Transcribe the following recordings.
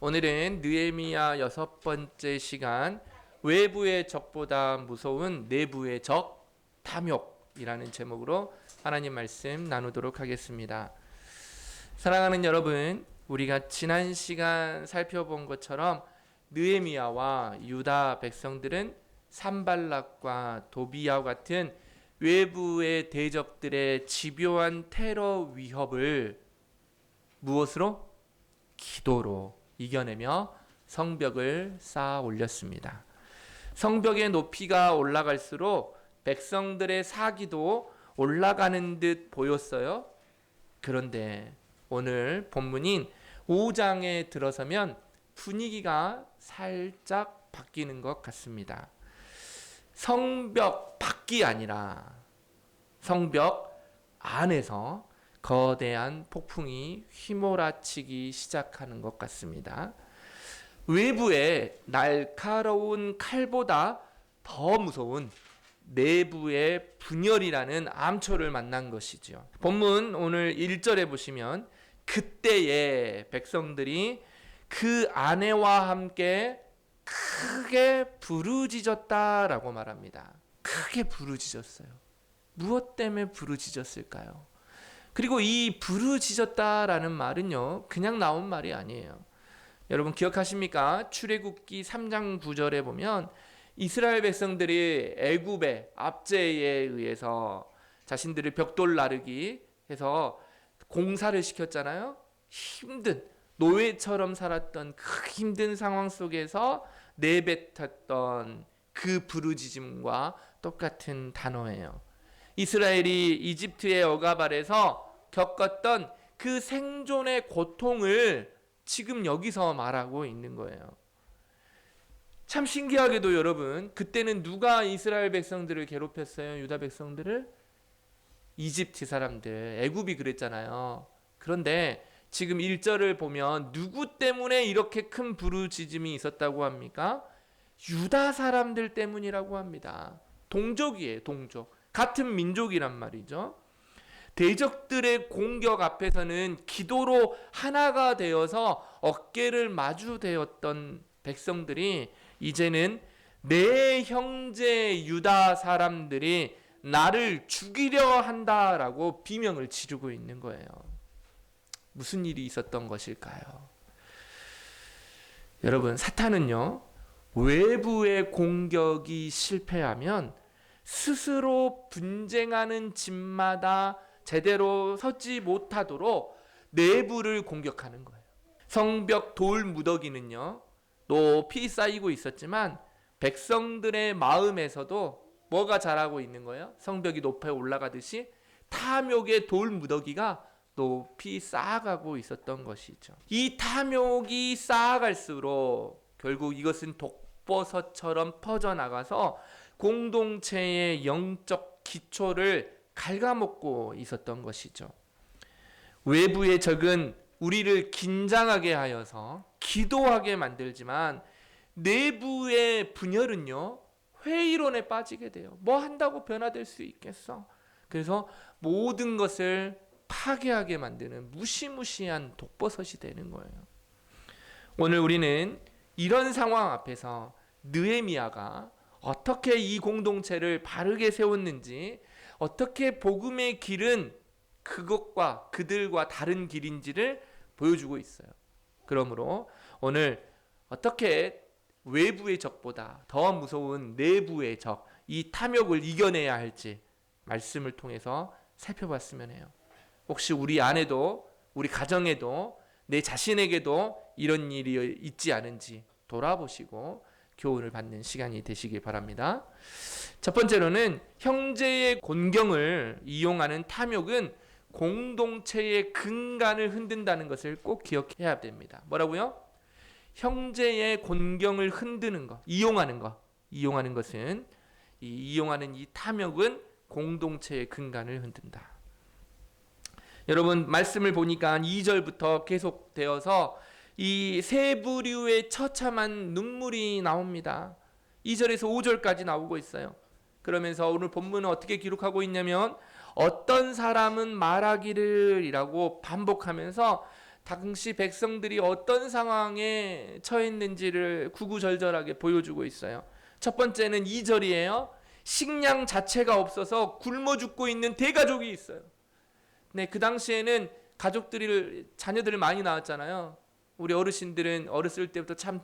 오늘은 느헤미야 6번째 시간, 외부의 적보다 무서운 내부의 적, 탐욕이라는 제목으로 하나님 말씀 나누도록 하겠습니다. 사랑하는 여러분, 우리가 지난 시간 살펴본 것처럼 느헤미야와 유다 백성들은 산발락과 도비야와 같은 외부의 대적들의 집요한 테러 위협을 무엇으로? 기도로 이겨내며 성벽을 쌓아 올렸습니다. 성벽의 높이가 올라갈수록 백성들의 사기도 올라가는 듯 보였어요. 그런데 오늘 본문인 5장에 들어서면 분위기가 살짝 바뀌는 것 같습니다. 성벽 밖이 아니라 성벽 안에서 거대한 폭풍이 휘몰아치기 시작하는 것 같습니다. 외부의 날카로운 칼보다 더 무서운 내부의 분열이라는 암초를 만난 것이죠. 본문 오늘 1절에 보시면 그때의 백성들이 그 아내와 함께 크게 부르짖었다라고 말합니다. 크게 부르짖었어요. 무엇 때문에 부르짖었을까요? 그리고 이 부르짖었다라는 말은요, 그냥 나온 말이 아니에요. 여러분 기억하십니까? 출애굽기 3장 9절에 보면 이스라엘 백성들이 애굽의 압제에 의해서 자신들을 벽돌 나르기 해서 공사를 시켰잖아요. 힘든 노예처럼 살았던 그 힘든 상황 속에서 내뱉었던 그 부르짖음과 똑같은 단어예요. 이스라엘이 이집트의 억압 아래서 겪었던 그 생존의 고통을 지금 여기서 말하고 있는 거예요. 참 신기하게도 여러분, 그때는 누가 이스라엘 백성들을 괴롭혔어요? 유다 백성들을? 이집트 사람들, 애굽이 그랬잖아요. 그런데 지금 1절을 보면 누구 때문에 이렇게 큰 부르짖음이 있었다고 합니까? 유다 사람들 때문이라고 합니다. 동족이에요, 동족. 같은 민족이란 말이죠. 대적들의 공격 앞에서는 기도로 하나가 되어서 어깨를 마주대었던 백성들이 이제는 내 형제 유다 사람들이 나를 죽이려 한다라고 비명을 지르고 있는 거예요. 무슨 일이 있었던 것일까요? 여러분, 사탄은요, 외부의 공격이 실패하면 스스로 분쟁하는 집마다 제대로 서지 못하도록 내부를 공격하는 거예요. 성벽 돌 무더기는요, 높이 쌓이고 있었지만 백성들의 마음에서도 뭐가 자라고 있는 거예요? 성벽이 높이 올라가듯이 탐욕의 돌 무더기가 높이 쌓아가고 있었던 것이죠. 이 탐욕이 쌓아갈수록 결국 이것은 독버섯처럼 퍼져나가서 공동체의 영적 기초를 갉아먹고 있었던 것이죠. 외부의 적은 우리를 긴장하게 하여서 기도하게 만들지만 내부의 분열은요, 회의론에 빠지게 돼요. 뭐 한다고 변화될 수 있겠어? 그래서 모든 것을 파괴하게 만드는 무시무시한 독버섯이 되는 거예요. 오늘 우리는 이런 상황 앞에서 느헤미야가 어떻게 이 공동체를 바르게 세웠는지, 어떻게 복음의 길은 그것과 그들과 다른 길인지를 보여주고 있어요. 그러므로 오늘 어떻게 외부의 적보다 더 무서운 내부의 적, 이 탐욕을 이겨내야 할지 말씀을 통해서 살펴봤으면 해요. 혹시 우리 안에도, 우리 가정에도, 내 자신에게도 이런 일이 있지 않은지 돌아보시고 교훈을 받는 시간이 되시길 바랍니다. 첫 번째로는 형제의 곤경을 이용하는 탐욕은 공동체의 근간을 흔든다는 것을 꼭 기억해야 됩니다. 뭐라고요? 형제의 곤경을 흔드는 것, 이용하는 것은 이용하는 이 탐욕은 공동체의 근간을 흔든다. 여러분 말씀을 보니까 2절부터 계속되어서 이 세 부류의 처참한 눈물이 나옵니다. 2절에서 5절까지 나오고 있어요. 그러면서 오늘 본문은 어떻게 기록하고 있냐면 어떤 사람은 말하기를 이라고 반복하면서 당시 백성들이 어떤 상황에 처했는지를 구구절절하게 보여주고 있어요. 첫 번째는 2절이에요. 식량 자체가 없어서 굶어 죽고 있는 대가족이 있어요. 네, 그 당시에는 자녀들을 많이 낳았잖아요. 우리 어르신들은 어렸을 때부터 참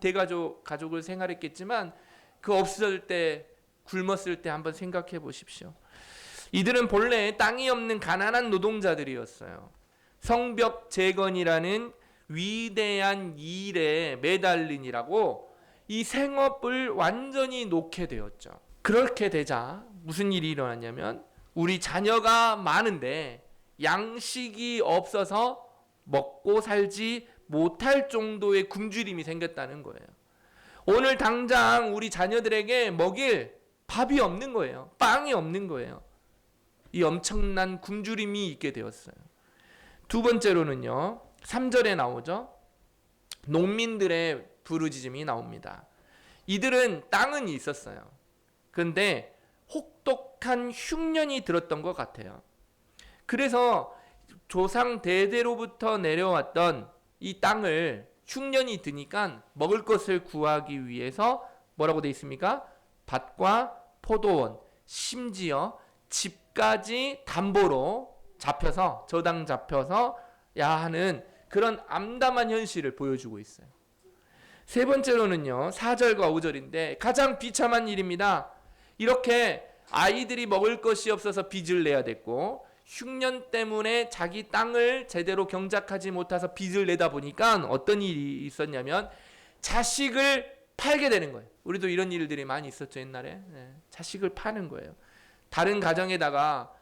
가족을 생활했겠지만 그 없을 때, 굶었을 때 한번 생각해 보십시오. 이들은 본래 땅이 없는 가난한 노동자들이었어요. 성벽 재건이라는 위대한 일에 매달리니라고 이 생업을 완전히 놓게 되었죠. 그렇게 되자 무슨 일이 일어났냐면 우리 자녀가 많은데 양식이 없어서 먹고 살지 못할 정도의 굶주림이 생겼다는 거예요. 오늘 당장 우리 자녀들에게 먹일 밥이 없는 거예요. 빵이 없는 거예요. 이 엄청난 굶주림이 있게 되었어요. 두 번째로는요, 3절에 나오죠. 농민들의 부르짖음이 나옵니다. 이들은 땅은 있었어요. 그런데 혹독한 흉년이 들었던 것 같아요. 그래서 조상 대대로부터 내려왔던 이 땅을 흉년이 드니까 먹을 것을 구하기 위해서 뭐라고 되어 있습니까? 밭과 포도원, 심지어 집까지 담보로 저당 잡혀서 야 하는 그런 암담한 현실을 보여주고 있어요. 세 번째로는요, 4절과 5절인데 가장 비참한 일입니다. 이렇게 아이들이 먹을 것이 없어서 빚을 내야 됐고 흉년 때문에 자기 땅을 제대로 경작하지 못해서 빚을 내다 보니까 어떤 일이 있었냐면 자식을 팔게 되는 거예요. 우리도 이런 일들이 많이 있었죠, 옛날에. 네, 자식을 파는 거예요. 다른 가정에다가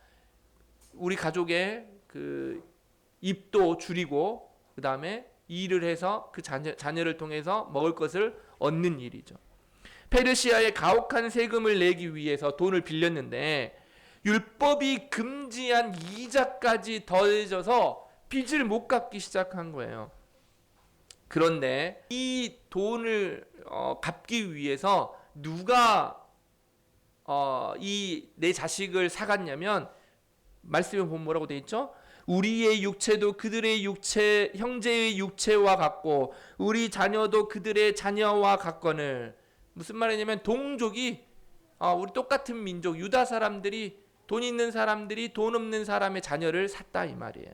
우리 가족의 그 입도 줄이고 그 다음에 일을 해서 그 자녀를 통해서 먹을 것을 얻는 일이죠. 페르시아에 가혹한 세금을 내기 위해서 돈을 빌렸는데 율법이 금지한 이자까지 더해져서 빚을 못 갚기 시작한 거예요. 그런데 이 돈을 갚기 위해서 누가 이 내 자식을 사갔냐면 말씀에 보면 뭐라고 되어 있죠? 우리의 육체도 그들의 형제의 육체와 같고 우리 자녀도 그들의 자녀와 같거늘. 무슨 말이냐면 동족이 우리 똑같은 민족 유다 사람들이 돈 있는 사람들이 돈 없는 사람의 자녀를 샀다 이 말이에요.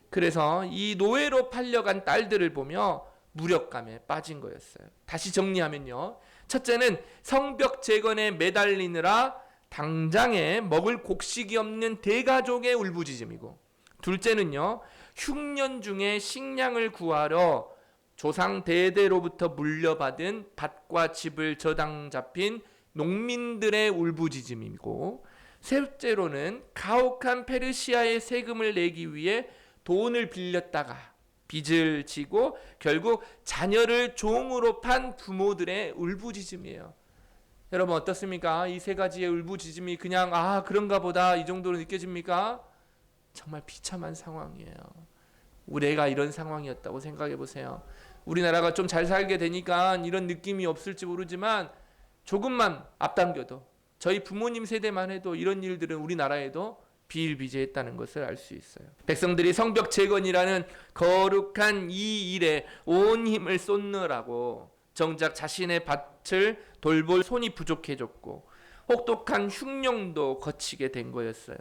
그래서 이 노예로 팔려간 딸들을 보며 무력감에 빠진 거였어요. 다시 정리하면요. 첫째는 성벽 재건에 매달리느라 당장에 먹을 곡식이 없는 대가족의 울부짖음이고, 둘째는요, 흉년 중에 식량을 구하러 조상 대대로부터 물려받은 밭과 집을 저당 잡힌 농민들의 울부짖음이고, 셋째로는 가혹한 페르시아의 세금을 내기 위해 돈을 빌렸다가 빚을 지고 결국 자녀를 종으로 판 부모들의 울부짖음이에요. 여러분 어떻습니까? 이 세 가지의 울부짖음이 그냥 그런가 보다 이 정도로 느껴집니까? 정말 비참한 상황이에요. 우리가 이런 상황이었다고 생각해 보세요. 우리나라가 좀 잘 살게 되니까 이런 느낌이 없을지 모르지만 조금만 앞당겨도 저희 부모님 세대만 해도 이런 일들은 우리나라에도 비일비재했다는 것을 알 수 있어요. 백성들이 성벽 재건이라는 거룩한 이 일에 온 힘을 쏟느라고 정작 자신의 밭을 돌볼 손이 부족해졌고 혹독한 흉년도 거치게 된 거였어요.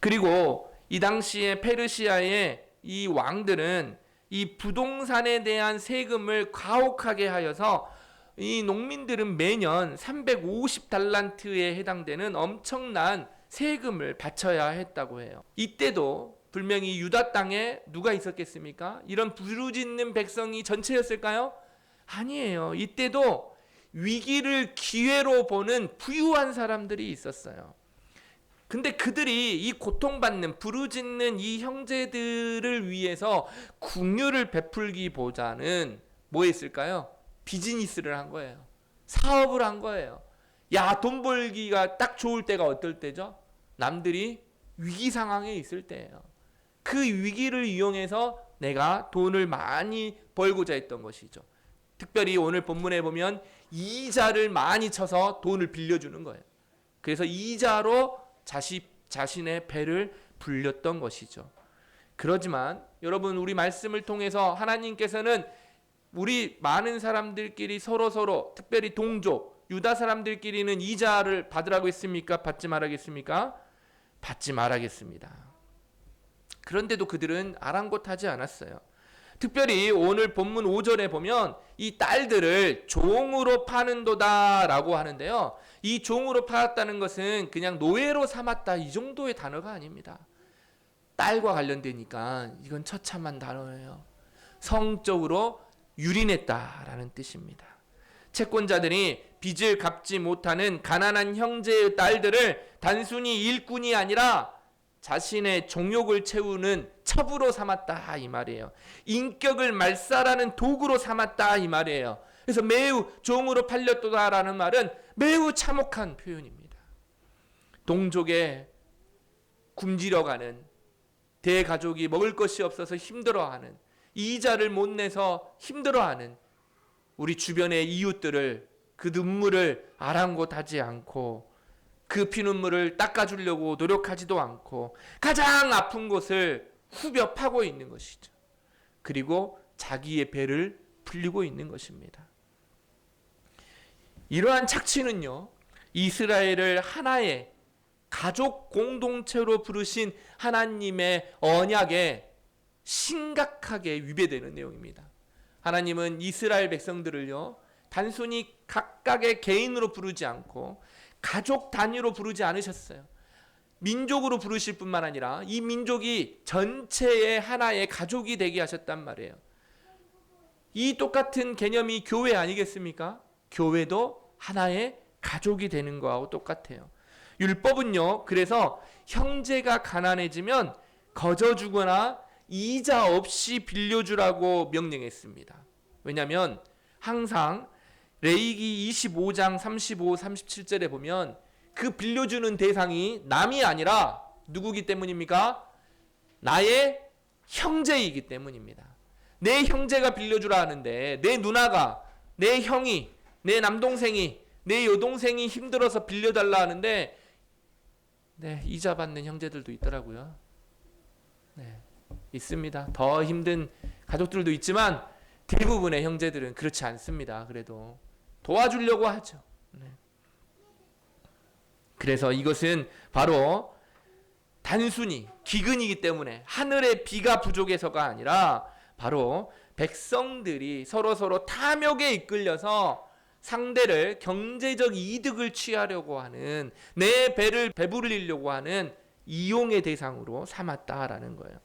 그리고 이 당시에 페르시아의 이 왕들은 이 부동산에 대한 세금을 가혹하게 하여서 이 농민들은 매년 350달란트에 해당되는 엄청난 세금을 바쳐야 했다고 해요. 이때도 분명히 유다 땅에 누가 있었겠습니까? 이런 부르짖는 백성이 전체였을까요? 아니에요. 이때도 위기를 기회로 보는 부유한 사람들이 있었어요. 근데 그들이 이 고통받는 부르짖는 이 형제들을 위해서 궁유를 베풀기보다는 뭐 했을까요? 비즈니스를 한 거예요. 사업을 한 거예요. 야, 돈 벌기가 딱 좋을 때가 어떨 때죠? 남들이 위기 상황에 있을 때예요. 그 위기를 이용해서 내가 돈을 많이 벌고자 했던 것이죠. 특별히 오늘 본문에 보면 이자를 많이 쳐서 돈을 빌려주는 거예요. 그래서 이자로 자신의 배를 불렸던 것이죠. 그러지만 여러분, 우리 말씀을 통해서 하나님께서는 우리 많은 사람들끼리 서로 특별히 동족 유다 사람들끼리는 이자를 받으라고 했습니까? 받지 말라겠습니까? 받지 말라겠습니다. 그런데도 그들은 아랑곳하지 않았어요. 특별히 오늘 본문 5절에 보면 이 딸들을 종으로 파는도다 라고 하는데요, 이 종으로 팔았다는 것은 그냥 노예로 삼았다 이 정도의 단어가 아닙니다. 딸과 관련되니까 이건 처참한 단어예요. 성적으로 유린했다라는 뜻입니다. 채권자들이 빚을 갚지 못하는 가난한 형제의 딸들을 단순히 일꾼이 아니라 자신의 정욕을 채우는 첩으로 삼았다 이 말이에요. 인격을 말살하는 도구로 삼았다 이 말이에요. 그래서 매우 종으로 팔렸도다라는 말은 매우 참혹한 표현입니다. 동족에 굶주려가는, 대가족이 먹을 것이 없어서 힘들어하는, 이자를 못 내서 힘들어하는 우리 주변의 이웃들을, 그 눈물을 아랑곳하지 않고 그 피눈물을 닦아주려고 노력하지도 않고 가장 아픈 곳을 후벼 파고 있는 것이죠. 그리고 자기의 배를 불리고 있는 것입니다. 이러한 착취는요, 이스라엘을 하나의 가족 공동체로 부르신 하나님의 언약에 심각하게 위배되는 내용입니다. 하나님은 이스라엘 백성들을요, 단순히 각각의 개인으로 부르지 않고 가족 단위로 부르지 않으셨어요. 민족으로 부르실 뿐만 아니라 이 민족이 전체의 하나의 가족이 되게 하셨단 말이에요. 이 똑같은 개념이 교회 아니겠습니까? 교회도 하나의 가족이 되는 거하고 똑같아요. 율법은요, 그래서 형제가 가난해지면 거저주거나 이자 없이 빌려주라고 명령했습니다. 왜냐하면 항상 레위기 25장 35, 37절에 보면 그 빌려주는 대상이 남이 아니라 누구기 때문입니까? 나의 형제이기 때문입니다. 내 형제가 빌려주라 하는데 내 누나가, 내 형이, 내 남동생이, 내 여동생이 힘들어서 빌려달라 하는데 이자 받는 형제들도 있더라고요. 있습니다. 더 힘든 가족들도 있지만 대부분의 형제들은 그렇지 않습니다. 그래도 도와주려고 하죠. 그래서 이것은 바로 단순히 기근이기 때문에 하늘의 비가 부족해서가 아니라 바로 백성들이 서로 탐욕에 이끌려서 상대를 경제적 이득을 취하려고 하는, 내 배를 배부르려고 하는 이용의 대상으로 삼았다라는 거예요.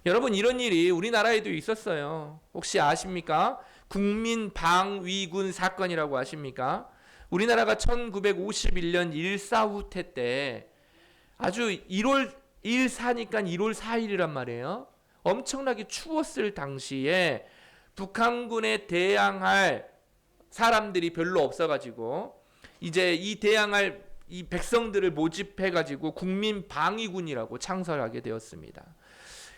여러분, 이런 일이 우리나라에도 있었어요. 혹시 아십니까? 국민방위군 사건이라고 아십니까? 우리나라가 1951년 일사후퇴 때 아주 1월 1사니까 1월 4일이란 말이에요. 엄청나게 추웠을 당시에 북한군에 대항할 사람들이 별로 없어가지고 이제 이 대항할 이 백성들을 모집해가지고 국민방위군이라고 창설하게 되었습니다.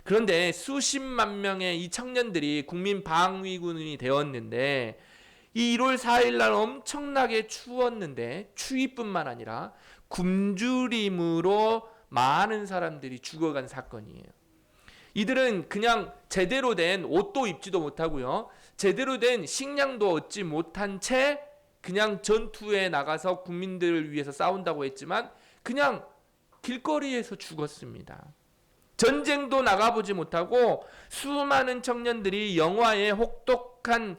그런데 수십만 명의 이 청년들이 국민방위군이 되었는데 이 1월 4일 날 엄청나게 추웠는데 추위뿐만 아니라 굶주림으로 많은 사람들이 죽어간 사건이에요. 이들은 그냥 제대로 된 옷도 입지도 못하고요, 제대로 된 식량도 얻지 못한 채 그냥 전투에 나가서 국민들을 위해서 싸운다고 했지만 그냥 길거리에서 죽었습니다. 전쟁도 나가보지 못하고 수많은 청년들이 영화의 혹독한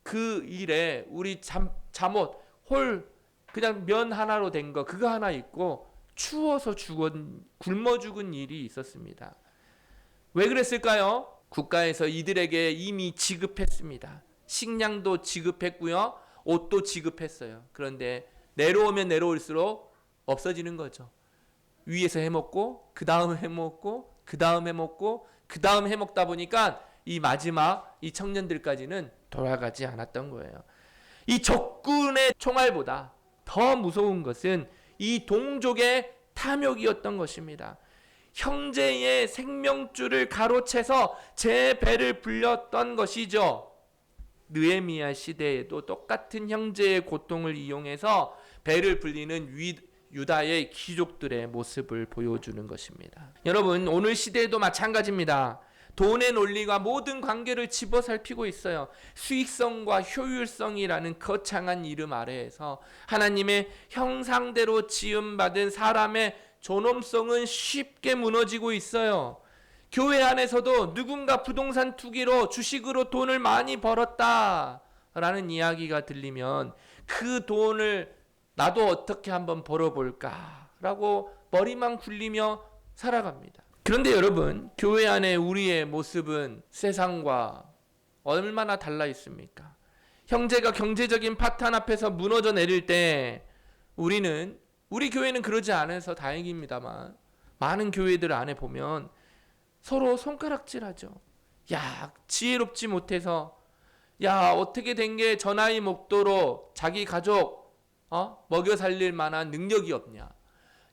그 일에 우리 잠옷 홀 그냥 면 하나로 된 거 그거 하나 입고 추워서 굶어 죽은 일이 있었습니다. 왜 그랬을까요? 국가에서 이들에게 이미 지급했습니다. 식량도 지급했고요, 옷도 지급했어요. 그런데 내려오면 내려올수록 없어지는 거죠. 위에서 해먹고 그 다음 해먹고 그 다음 해먹고 그 다음 해먹다 보니까 이 마지막 이 청년들까지는 돌아가지 않았던 거예요. 이 적군의 총알보다 더 무서운 것은 이 동족의 탐욕이었던 것입니다. 형제의 생명줄을 가로채서 제 배를 불렸던 것이죠. 느헤미야 시대에도 똑같은 형제의 고통을 이용해서 배를 불리는 유다의 귀족들의 모습을 보여주는 것입니다. 여러분, 오늘 시대에도 마찬가지입니다. 돈의 논리가 모든 관계를 집어살피고 있어요. 수익성과 효율성이라는 거창한 이름 아래에서 하나님의 형상대로 지음받은 사람의 존엄성은 쉽게 무너지고 있어요. 교회 안에서도 누군가 부동산 투기로 주식으로 돈을 많이 벌었다라는 이야기가 들리면 그 돈을 나도 어떻게 한번 벌어볼까라고 머리만 굴리며 살아갑니다. 그런데 여러분, 교회 안에 우리의 모습은 세상과 얼마나 달라 있습니까? 형제가 경제적인 파탄 앞에서 무너져 내릴 때 우리 교회는 그러지 않아서 다행입니다만 많은 교회들 안에 보면 서로 손가락질하죠. 야, 지혜롭지 못해서, 야, 어떻게 된 게 저 나이 먹도록 자기 가족 먹여 살릴 만한 능력이 없냐.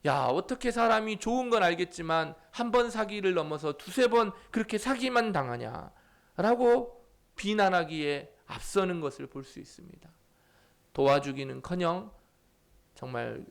야, 어떻게 사람이 좋은 건 알겠지만 한 번 사기를 넘어서 두세 번 그렇게 사기만 당하냐 라고 비난하기에 앞서는 것을 볼 수 있습니다. 도와주기는커녕 정말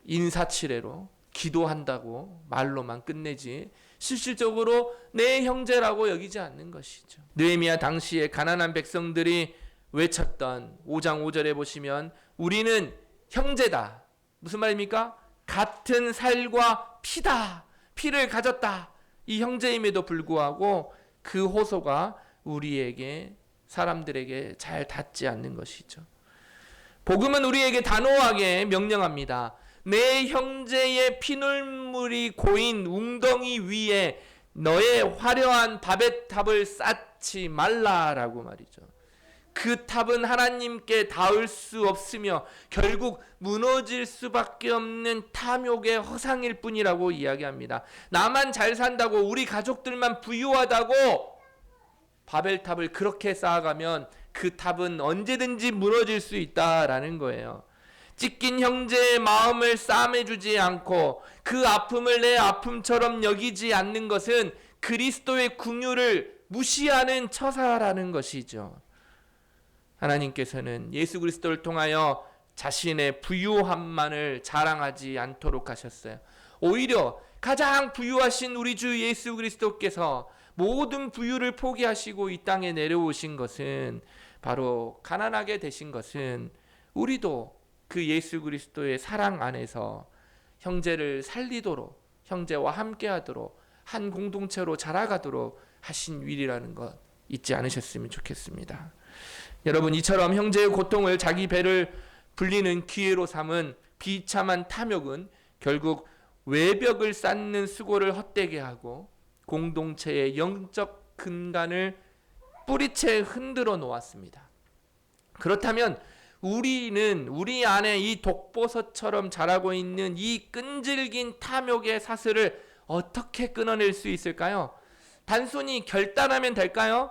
인사치레로 기도한다고 말로만 끝내지 실질적으로 내 형제라고 여기지 않는 것이죠. 느헤미야 당시에 가난한 백성들이 외쳤던 5장 5절에 보시면 우리는 형제다. 무슨 말입니까? 같은 살과 피다. 피를 가졌다. 이 형제임에도 불구하고 그 호소가 우리에게 사람들에게 잘 닿지 않는 것이죠. 복음은 우리에게 단호하게 명령합니다. 내 형제의 피눈물이 고인 웅덩이 위에 너의 화려한 밥의 탑을 쌓지 말라라고 말이죠. 그 탑은 하나님께 닿을 수 없으며 결국 무너질 수밖에 없는 탐욕의 허상일 뿐이라고 이야기합니다. 나만 잘 산다고, 우리 가족들만 부유하다고 바벨탑을 그렇게 쌓아가면 그 탑은 언제든지 무너질 수 있다라는 거예요. 찢긴 형제의 마음을 싸매주지 않고 그 아픔을 내 아픔처럼 여기지 않는 것은 그리스도의 긍휼을 무시하는 처사라는 것이죠. 하나님께서는 예수 그리스도를 통하여 자신의 부유함만을 자랑하지 않도록 하셨어요. 오히려 가장 부유하신 우리 주 예수 그리스도께서 모든 부유를 포기하시고 이 땅에 내려오신 것은, 바로 가난하게 되신 것은 우리도 그 예수 그리스도의 사랑 안에서 형제를 살리도록, 형제와 함께하도록, 한 공동체로 자라가도록 하신 일이라는 것 잊지 않으셨으면 좋겠습니다. 여러분, 이처럼 형제의 고통을 자기 배를 불리는 기회로 삼은 비참한 탐욕은 결국 외벽을 쌓는 수고를 헛되게 하고 공동체의 영적 근간을 뿌리채 흔들어 놓았습니다. 그렇다면 우리는 우리 안에 이 독버섯처럼 자라고 있는 이 끈질긴 탐욕의 사슬을 어떻게 끊어낼 수 있을까요? 단순히 결단하면 될까요?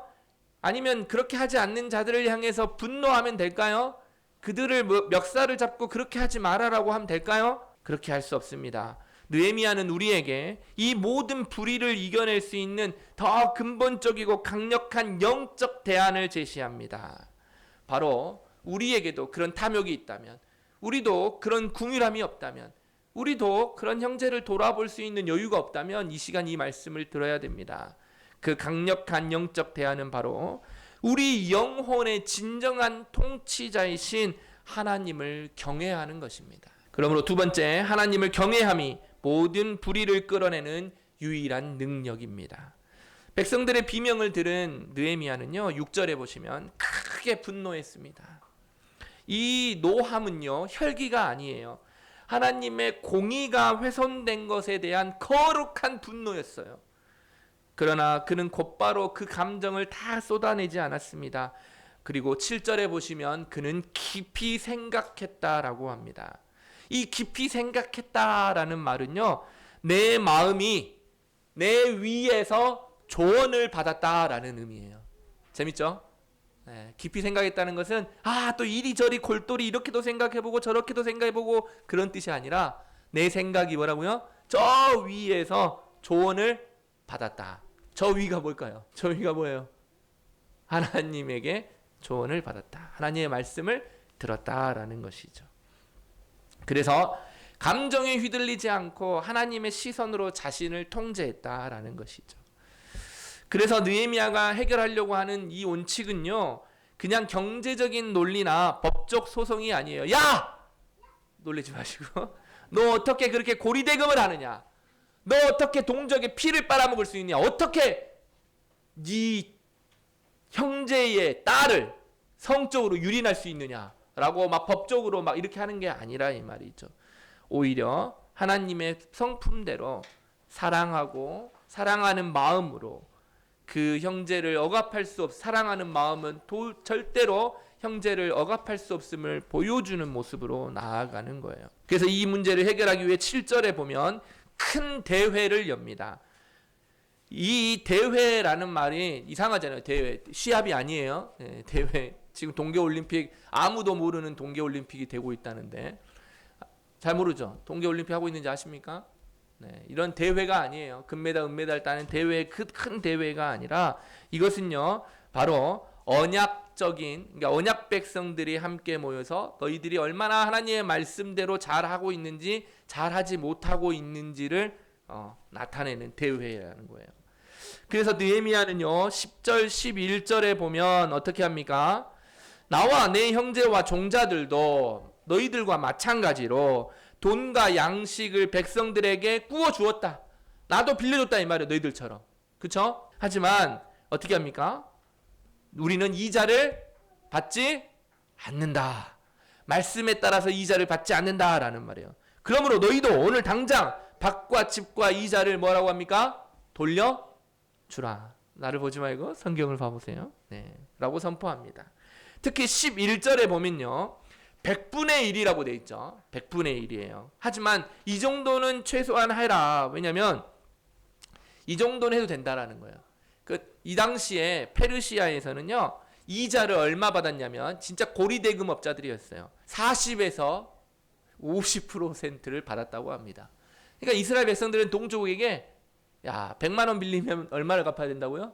아니면 그렇게 하지 않는 자들을 향해서 분노하면 될까요? 그들을 멱살을 잡고 그렇게 하지 말아라고 하면 될까요? 그렇게 할 수 없습니다. 느헤미야는 우리에게 이 모든 불의를 이겨낼 수 있는 더 근본적이고 강력한 영적 대안을 제시합니다. 바로 우리에게도 그런 탐욕이 있다면, 우리도 그런 궁휼함이 없다면, 우리도 그런 형제를 돌아볼 수 있는 여유가 없다면 이 시간 이 말씀을 들어야 됩니다. 그 강력한 영적 대안은 바로 우리 영혼의 진정한 통치자이신 하나님을 경외하는 것입니다. 그러므로 두 번째, 하나님을 경외함이 모든 불의를 끌어내는 유일한 능력입니다. 백성들의 비명을 들은 느헤미야는요, 6절에 보시면 크게 분노했습니다. 이 노함은요, 혈기가 아니에요. 하나님의 공의가 훼손된 것에 대한 거룩한 분노였어요. 그러나 그는 곧바로 그 감정을 다 쏟아내지 않았습니다. 그리고 7절에 보시면 그는 깊이 생각했다라고 합니다. 이 깊이 생각했다라는 말은요, 내 마음이 내 위에서 조언을 받았다라는 의미예요. 재밌죠? 네, 깊이 생각했다는 것은 또 이리저리 골똘히 이렇게도 생각해보고 저렇게도 생각해보고 그런 뜻이 아니라 내 생각이 뭐라고요? 저 위에서 조언을 받았다. 저 위가 뭘까요? 저 위가 뭐예요? 하나님에게 조언을 받았다. 하나님의 말씀을 들었다라는 것이죠. 그래서 감정에 휘둘리지 않고 하나님의 시선으로 자신을 통제했다라는 것이죠. 그래서 느헤미야가 해결하려고 하는 이 원칙은요, 그냥 경제적인 논리나 법적 소송이 아니에요. 야! 놀라지 마시고. 너 어떻게 그렇게 고리대금을 하느냐? 너 어떻게 동족의 피를 빨아먹을 수 있냐? 어떻게 네 형제의 딸을 성적으로 유린할 수 있느냐라고 막 법적으로 막 이렇게 하는 게 아니라 이 말이죠. 오히려 하나님의 성품대로 사랑하고 사랑하는 마음으로 그 형제를 억압할 수 사랑하는 마음은 절대로 형제를 억압할 수 없음을 보여주는 모습으로 나아가는 거예요. 그래서 이 문제를 해결하기 위해 7절에 보면 큰 대회를 엽니다. 이 대회라는 말이 이상하잖아요. 대회. 시합이 아니에요. 네, 대회. 지금 동계올림픽 아무도 모르는 동계올림픽이 되고 있다는데 잘 모르죠. 동계올림픽 하고 있는지 아십니까? 네, 이런 대회가 아니에요. 금메달, 은메달 따는 대회, 큰 대회가 아니라 이것은요, 바로 언약적인, 그러니까 언약 백성들이 함께 모여서 너희들이 얼마나 하나님의 말씀대로 잘하고 있는지, 잘하지 못하고 있는지를 나타내는 대회라는 거예요. 그래서 느헤미야는요, 10절, 11절에 보면 어떻게 합니까? 나와 내 형제와 종자들도 너희들과 마찬가지로 돈과 양식을 백성들에게 구워 주었다. 나도 빌려줬다 이 말이에요. 너희들처럼. 그렇죠? 하지만 어떻게 합니까? 우리는 이자를 받지 않는다. 말씀에 따라서 이자를 받지 않는다라는 말이에요. 그러므로 너희도 오늘 당장 밭과 집과 이자를 뭐라고 합니까? 돌려주라. 나를 보지 말고 성경을 봐보세요. 네, 라고 선포합니다. 특히 11절에 보면요, 100분의 1이라고 돼 있죠. 100분의 1이에요. 하지만 이 정도는 최소한 해라. 왜냐면 이 정도는 해도 된다라는 거예요. 이 당시에 페르시아에서는요, 이자를 얼마 받았냐면 진짜 고리대금 업자들이었어요. 40에서 50%를 받았다고 합니다. 그러니까 이스라엘 백성들은 동족에게 100만 원 빌리면 얼마를 갚아야 된다고요?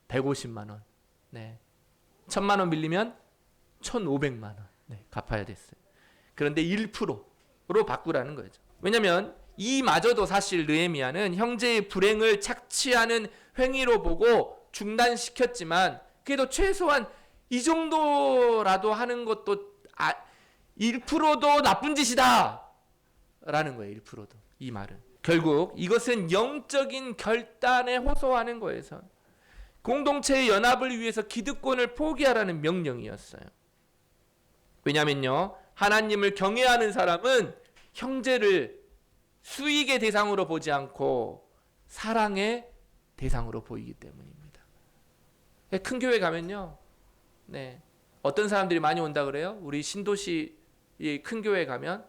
150만 원. 네. 1000만 원 빌리면 1,500만 원. 네, 갚아야 됐어요. 그런데 1%로 바꾸라는 거죠. 왜냐하면 이마저도 사실 느헤미야는 형제의 불행을 착취하는 행위로 보고 중단시켰지만 그래도 최소한 이 정도라도 하는 것도 1%도 나쁜 짓이다 라는 거예요. 1%도. 이 말은 결국 이것은 영적인 결단에 호소하는 거에서 공동체의 연합을 위해서 기득권을 포기하라는 명령이었어요. 왜냐면요, 하나님을 경외하는 사람은 형제를 수익의 대상으로 보지 않고 사랑의 대상으로 보이기 때문입니다. 큰 교회 가면요, 네, 어떤 사람들이 많이 온다 그래요? 우리 신도시 큰 교회 가면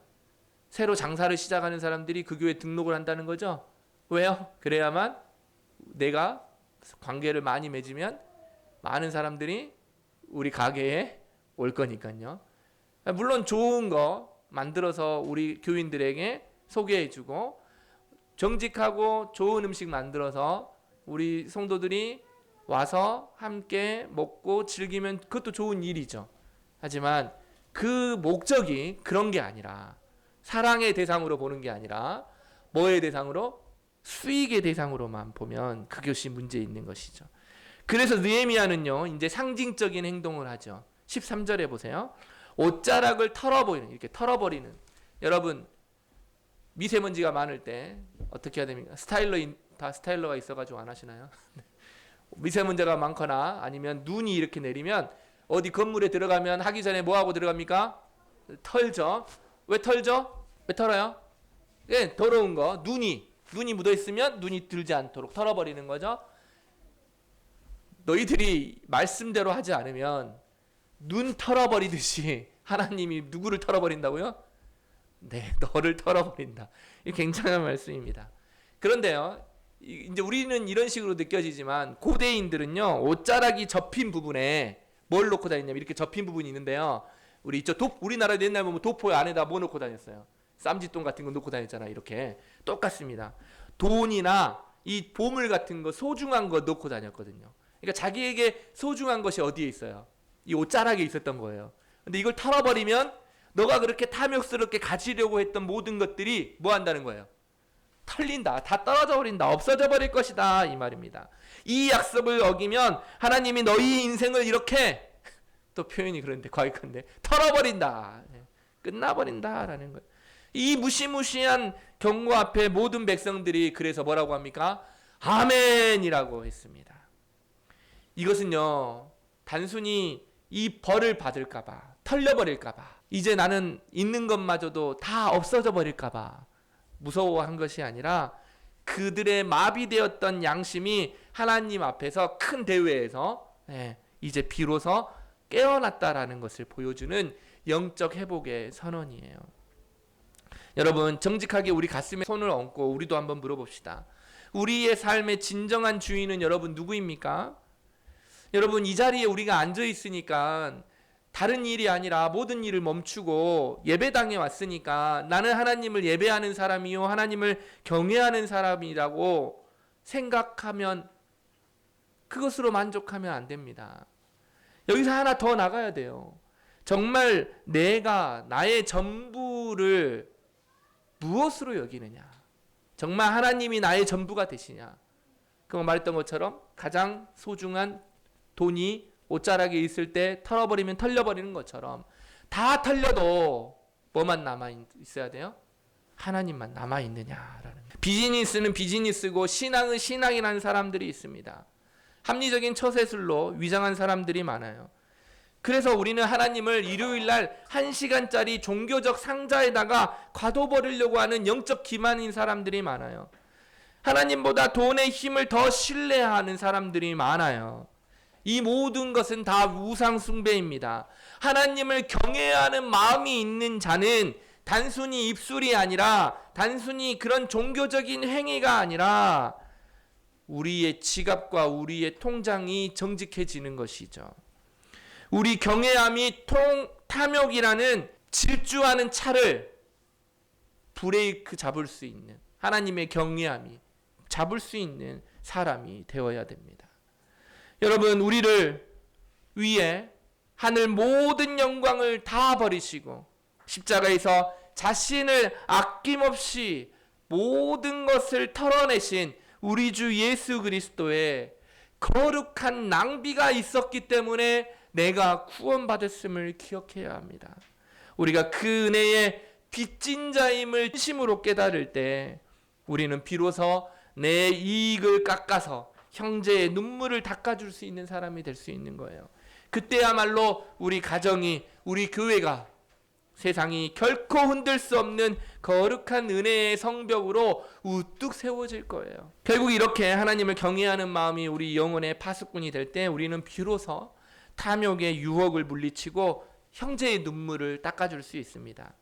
새로 장사를 시작하는 사람들이 그 교회 등록을 한다는 거죠. 왜요? 그래야만 내가 관계를 많이 맺으면 많은 사람들이 우리 가게에 올 거니까요. 물론 좋은 거 만들어서 우리 교인들에게 소개해주고 정직하고 좋은 음식 만들어서 우리 성도들이 와서 함께 먹고 즐기면 그것도 좋은 일이죠. 하지만 그 목적이 그런 게 아니라 사랑의 대상으로 보는 게 아니라 뭐의 대상으로? 수익의 대상으로만 보면 그것이 문제 있는 것이죠. 그래서 느헤미야는요, 이제 상징적인 행동을 하죠. 13절에 보세요. 옷자락을 털어버리는, 이렇게 털어버리는. 여러분 미세먼지가 많을 때 어떻게 해야 됩니까? 다 스타일러가 있어가지고 안 하시나요? 미세먼지가 많거나 아니면 눈이 이렇게 내리면 어디 건물에 들어가면 하기 전에 뭐 하고 들어갑니까? 털죠. 왜 털죠? 왜 털어요? 예, 더러운 거, 눈이 묻어 있으면 눈이 들지 않도록 털어버리는 거죠. 너희들이 말씀대로 하지 않으면 눈 털어버리듯이 하나님이 누구를 털어버린다고요? 네, 너를 털어버린다. 이 굉장한 말씀입니다. 그런데요, 이제 우리는 이런 식으로 느껴지지만 고대인들은요, 옷자락이 접힌 부분에 뭘 놓고 다녔냐면 이렇게 접힌 부분이 있는데요. 우리나라 옛날 보면 도포 안에다 뭐 놓고 다녔어요? 쌈짓돈 같은 거 놓고 다녔잖아요. 이렇게 똑같습니다. 돈이나 이 보물 같은 거, 소중한 거 놓고 다녔거든요. 그러니까 자기에게 소중한 것이 어디에 있어요? 이 옷자락에 있었던 거예요. 근데 이걸 털어버리면 너가 그렇게 탐욕스럽게 가지려고 했던 모든 것들이 뭐 한다는 거예요? 털린다. 다 떨어져 버린다. 없어져 버릴 것이다. 이 말입니다. 이 약속을 어기면 하나님이 너희 인생을 이렇게 또 표현이 그런데 과격한데 털어버린다. 끝나버린다라는 거예요. 이 무시무시한 경고 앞에 모든 백성들이 그래서 뭐라고 합니까? 아멘이라고 했습니다. 이것은요, 단순히 이 벌을 받을까봐, 털려버릴까봐, 이제 나는 있는 것마저도 다 없어져 버릴까봐 무서워한 것이 아니라 그들의 마비되었던 양심이 하나님 앞에서 큰 대회에서 이제 비로소 깨어났다라는 것을 보여주는 영적 회복의 선언이에요. 여러분, 정직하게 우리 가슴에 손을 얹고 우리도 한번 물어봅시다. 우리의 삶의 진정한 주인은 여러분 누구입니까? 여러분, 이 자리에 우리가 앉아 있으니까 다른 일이 아니라 모든 일을 멈추고 예배당에 왔으니까 나는 하나님을 예배하는 사람이요, 하나님을 경외하는 사람이라고 생각하면 그것으로 만족하면 안 됩니다. 여기서 하나 더 나가야 돼요. 정말 내가 나의 전부를 무엇으로 여기느냐? 정말 하나님이 나의 전부가 되시냐? 그거 말했던 것처럼 가장 소중한 돈이 옷자락에 있을 때 털어버리면 털려버리는 것처럼 다 털려도 뭐만 남아있어야 돼요? 하나님만 남아있느냐라는. 비즈니스는 비즈니스고 신앙은 신앙이라는 사람들이 있습니다. 합리적인 처세술로 위장한 사람들이 많아요. 그래서 우리는 하나님을 일요일날 1시간짜리 종교적 상자에다가 가둬버리려고 하는 영적 기만인 사람들이 많아요. 하나님보다 돈의 힘을 더 신뢰하는 사람들이 많아요. 이 모든 것은 다 우상 숭배입니다. 하나님을 경외하는 마음이 있는 자는 단순히 입술이 아니라, 단순히 그런 종교적인 행위가 아니라 우리의 지갑과 우리의 통장이 정직해지는 것이죠. 우리 경외함이 탐욕이라는 질주하는 차를 브레이크 잡을 수 있는, 하나님의 경외함이 잡을 수 있는 사람이 되어야 됩니다. 여러분, 우리를 위해 하늘 모든 영광을 다 버리시고 십자가에서 자신을 아낌없이 모든 것을 털어내신 우리 주 예수 그리스도의 거룩한 낭비가 있었기 때문에 내가 구원받았음을 기억해야 합니다. 우리가 그 은혜의 빚진 자임을 진심으로 깨달을 때 우리는 비로소 내 이익을 깎아서 형제의 눈물을 닦아줄 수 있는 사람이 될 수 있는 거예요. 그때야말로 우리 가정이, 우리 교회가 세상이 결코 흔들 수 없는 거룩한 은혜의 성벽으로 우뚝 세워질 거예요. 결국 이렇게 하나님을 경외하는 마음이 우리 영혼의 파수꾼이 될 때 우리는 비로소 탐욕의 유혹을 물리치고 형제의 눈물을 닦아줄 수 있습니다.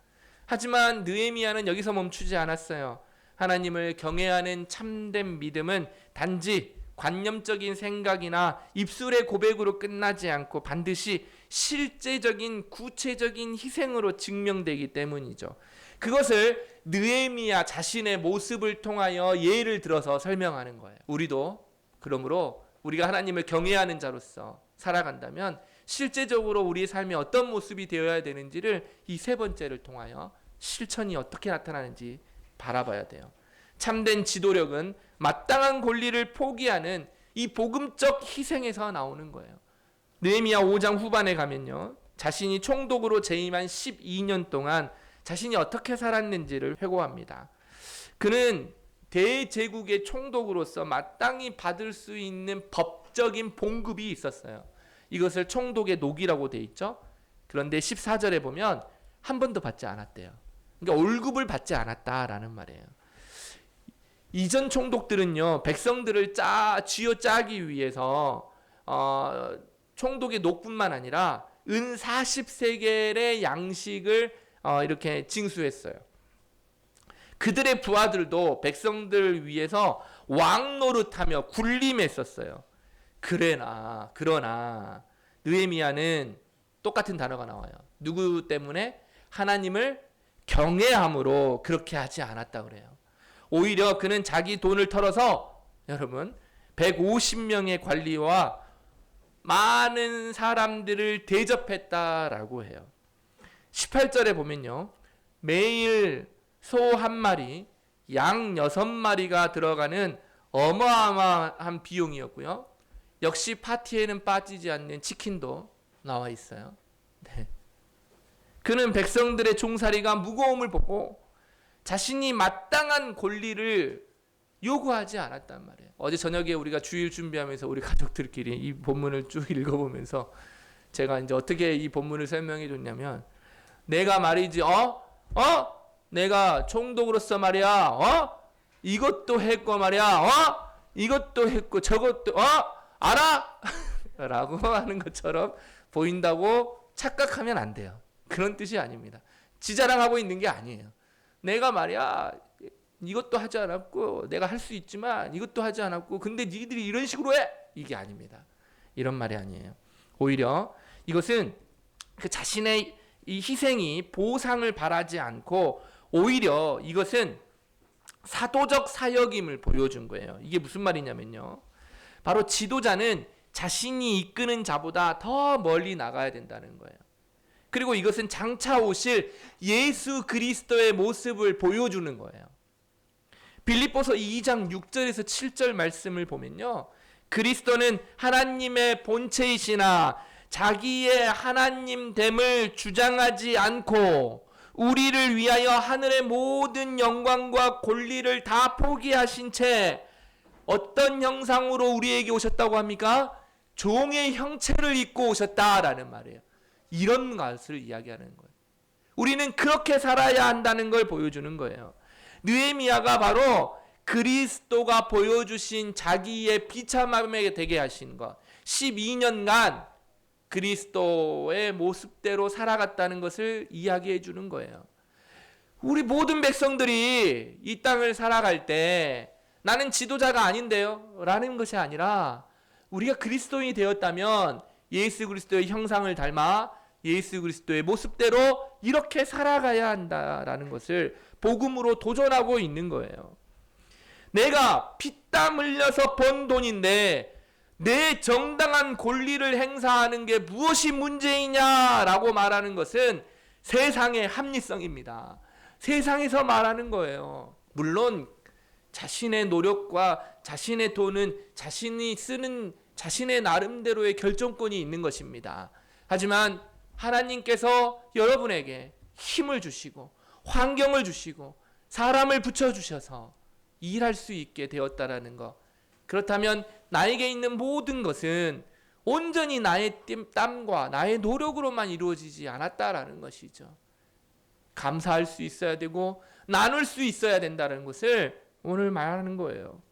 하지만 느헤미야는 여기서 멈추지 않았어요. 하나님을 경외하는 참된 믿음은 단지 관념적인 생각이나 입술의 고백으로 끝나지 않고 반드시 실제적인 구체적인 희생으로 증명되기 때문이죠. 그것을 느헤미야 자신의 모습을 통하여 예를 들어서 설명하는 거예요. 우리도 그러므로 우리가 하나님을 경외하는 자로서 살아간다면 실제적으로 우리의 삶이 어떤 모습이 되어야 되는지를 이 세 번째를 통하여 실천이 어떻게 나타나는지 바라봐야 돼요. 참된 지도력은 마땅한 권리를 포기하는 이 복음적 희생에서 나오는 거예요. 느헤미야 5장 후반에 가면요, 자신이 총독으로 재임한 12년 동안 자신이 어떻게 살았는지를 회고합니다. 그는 대제국의 총독으로서 마땅히 받을 수 있는 법적인 봉급이 있었어요. 이것을 총독의 녹이라고 돼 있죠. 그런데 14절에 보면 한 번도 받지 않았대요. 그러니까 월급을 받지 않았다라는 말이에요. 이전 총독들은요, 백성들을 쥐어짜기 위해서 총독의 녹뿐만 아니라 은 40세겔의 양식을 이렇게 징수했어요. 그들의 부하들도 백성들을 위해서 왕노릇하며 군림했었어요. 그러나 느헤미야는 똑같은 단어가 나와요. 누구 때문에? 하나님을 경외함으로 그렇게 하지 않았다 그래요. 오히려 그는 자기 돈을 털어서 여러분 150명의 관리와 많은 사람들을 대접했다라고 해요. 18절에 보면요. 매일 소 한 마리, 양 6마리가 들어가는 어마어마한 비용이었고요. 역시 파티에는 빠지지 않는 치킨도 나와 있어요. 네. 그는 백성들의 종살이가 무거움을 보고 자신이 마땅한 권리를 요구하지 않았단 말이에요. 어제 저녁에 우리가 주일 준비하면서 우리 가족들끼리 이 본문을 쭉 읽어보면서 제가 이제 어떻게 이 본문을 설명해 줬냐면, 내가 말이지 내가 총독으로서 말이야 이것도 했고 말이야 이것도 했고 저것도 알아? 라고 하는 것처럼 보인다고 착각하면 안 돼요. 그런 뜻이 아닙니다. 지자랑하고 있는 게 아니에요. 내가 말이야 이것도 하지 않았고 내가 할 수 있지만 이것도 하지 않았고 근데 니들이 이런 식으로 해, 이게 아닙니다. 이런 말이 아니에요. 오히려 이것은 그 자신의 이 희생이 보상을 바라지 않고 오히려 이것은 사도적 사역임을 보여준 거예요. 이게 무슨 말이냐면요, 바로 지도자는 자신이 이끄는 자보다 더 멀리 나가야 된다는 거예요. 그리고 이것은 장차 오실 예수 그리스도의 모습을 보여주는 거예요. 빌립보서 2장 6절에서 7절 말씀을 보면요, 그리스도는 하나님의 본체이시나 자기의 하나님됨을 주장하지 않고 우리를 위하여 하늘의 모든 영광과 권리를 다 포기하신 채 어떤 형상으로 우리에게 오셨다고 합니까? 종의 형체를 입고 오셨다라는 말이에요. 이런 것을 이야기하는 거예요. 우리는 그렇게 살아야 한다는 걸 보여주는 거예요. 느헤미야가 바로 그리스도가 보여주신 자기의 비참함에 되게 하신 것, 12년간 그리스도의 모습대로 살아갔다는 것을 이야기해 주는 거예요. 우리 모든 백성들이 이 땅을 살아갈 때 나는 지도자가 아닌데요 라는 것이 아니라, 우리가 그리스도인이 되었다면 예수 그리스도의 형상을 닮아 예수 그리스도의 모습대로 이렇게 살아가야 한다라는 것을 복음으로 도전하고 있는 거예요. 내가 피땀 흘려서 번 돈인데 내 정당한 권리를 행사하는 게 무엇이 문제이냐라고 말하는 것은 세상의 합리성입니다. 세상에서 말하는 거예요. 물론 자신의 노력과 자신의 돈은 자신이 쓰는 자신의 나름대로의 결정권이 있는 것입니다. 하지만 하나님께서 여러분에게 힘을 주시고 환경을 주시고 사람을 붙여주셔서 일할 수 있게 되었다라는 것, 그렇다면 나에게 있는 모든 것은 온전히 나의 땀과 나의 노력으로만 이루어지지 않았다라는 것이죠. 감사할 수 있어야 되고 나눌 수 있어야 된다는 것을 오늘 말하는 거예요.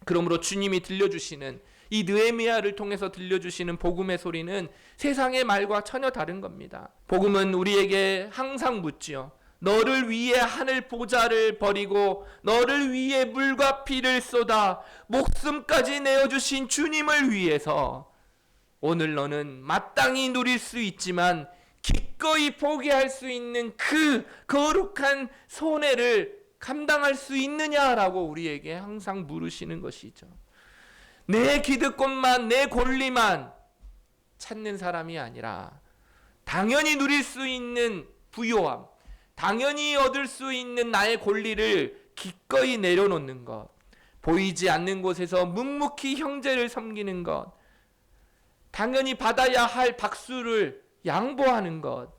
그러므로 주님이 들려주시는 이 느헤미야를 통해서 들려주시는 복음의 소리는 세상의 말과 전혀 다른 겁니다. 복음은 우리에게 항상 묻지요. 너를 위해 하늘 보좌를 버리고 너를 위해 물과 피를 쏟아 목숨까지 내어주신 주님을 위해서 오늘 너는 마땅히 누릴 수 있지만 기꺼이 포기할 수 있는 그 거룩한 손해를 감당할 수 있느냐라고 우리에게 항상 물으시는 것이죠. 내 기득권만, 내 권리만 찾는 사람이 아니라 당연히 누릴 수 있는 부요함, 당연히 얻을 수 있는 나의 권리를 기꺼이 내려놓는 것, 보이지 않는 곳에서 묵묵히 형제를 섬기는 것, 당연히 받아야 할 박수를 양보하는 것,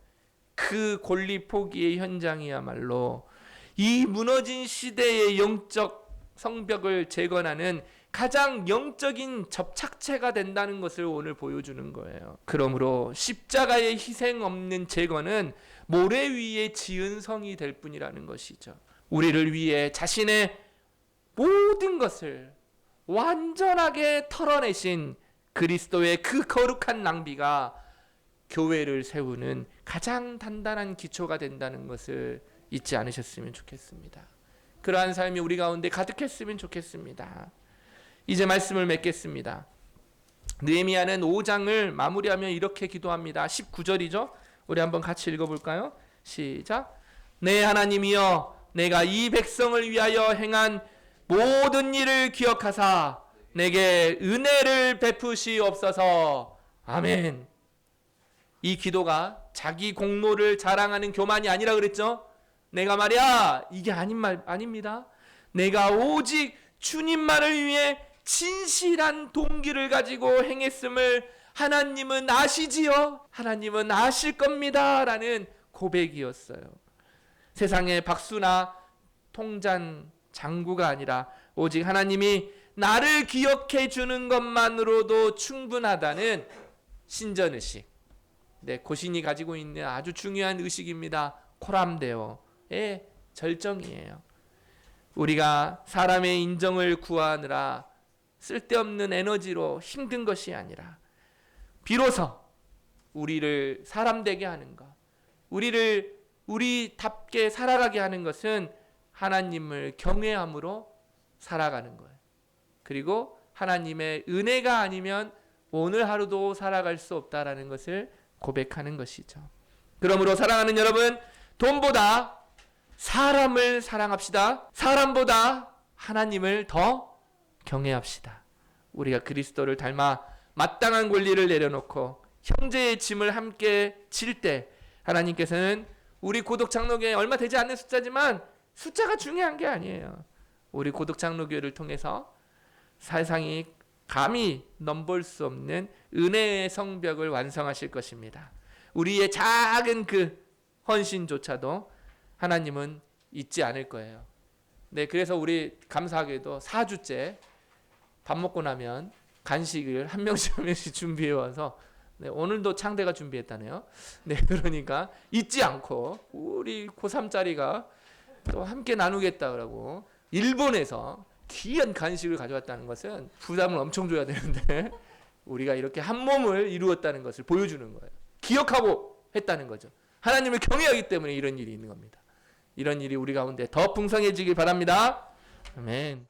그 권리 포기의 현장이야말로 이 무너진 시대의 영적 성벽을 재건하는 가장 영적인 접착체가 된다는 것을 오늘 보여주는 거예요. 그러므로 십자가의 희생 없는 재건은 모래 위에 지은 성이 될 뿐이라는 것이죠. 우리를 위해 자신의 모든 것을 완전하게 털어내신 그리스도의 그 거룩한 낭비가 교회를 세우는 가장 단단한 기초가 된다는 것을 잊지 않으셨으면 좋겠습니다. 그러한 삶이 우리 가운데 가득했으면 좋겠습니다. 이제 말씀을 맺겠습니다. 느헤미야는 5장을 마무리하며 이렇게 기도합니다. 19절이죠. 우리 한번 같이 읽어볼까요? 시작. 내 하나님이여, 내가 이 백성을 위하여 행한 모든 일을 기억하사 내게 은혜를 베푸시옵소서. 아멘. 이 기도가 자기 공로를 자랑하는 교만이 아니라 그랬죠. 내가 말이야 이게 아닌 말 아닙니다. 내가 오직 주님만을 위해 진실한 동기를 가지고 행했음을 하나님은 아시지요. 하나님은 아실 겁니다. 라는 고백이었어요. 세상의 박수나 통잔 장구가 아니라 오직 하나님이 나를 기억해 주는 것만으로도 충분하다는 신전의식. 네, 고신이 가지고 있는 아주 중요한 의식입니다. 코람데오의 절정이에요. 우리가 사람의 인정을 구하느라 쓸데없는 에너지로 힘든 것이 아니라 비로소 우리를 사람되게 하는 것, 우리를 우리답게 살아가게 하는 것은 하나님을 경외함으로 살아가는 거예요. 그리고 하나님의 은혜가 아니면 오늘 하루도 살아갈 수 없다라는 것을 고백하는 것이죠. 그러므로 사랑하는 여러분, 돈보다 사람을 사랑합시다. 사람보다 하나님을 더 경외합시다. 우리가 그리스도를 닮아 마땅한 권리를 내려놓고 형제의 짐을 함께 질 때 하나님께서는 우리 고독 장로교회 얼마 되지 않는 숫자지만 숫자가 중요한 게 아니에요. 우리 고독 장로교회를 통해서 세상이 감히 넘볼 수 없는 은혜의 성벽을 완성하실 것입니다. 우리의 작은 그 헌신조차도 하나님은 잊지 않을 거예요. 네, 그래서 우리 감사하게도 4주째 밥 먹고 나면 간식을 한 명씩 준비해 와서 네, 오늘도 창대가 준비했다네요. 네, 그러니까 잊지 않고 우리 고3짜리가 또 함께 나누겠다 그러고 일본에서 귀한 간식을 가져왔다는 것은 부담을 엄청 줘야 되는데 우리가 이렇게 한 몸을 이루었다는 것을 보여주는 거예요. 기억하고 했다는 거죠. 하나님을 경외하기 때문에 이런 일이 있는 겁니다. 이런 일이 우리 가운데 더 풍성해지길 바랍니다. 아멘.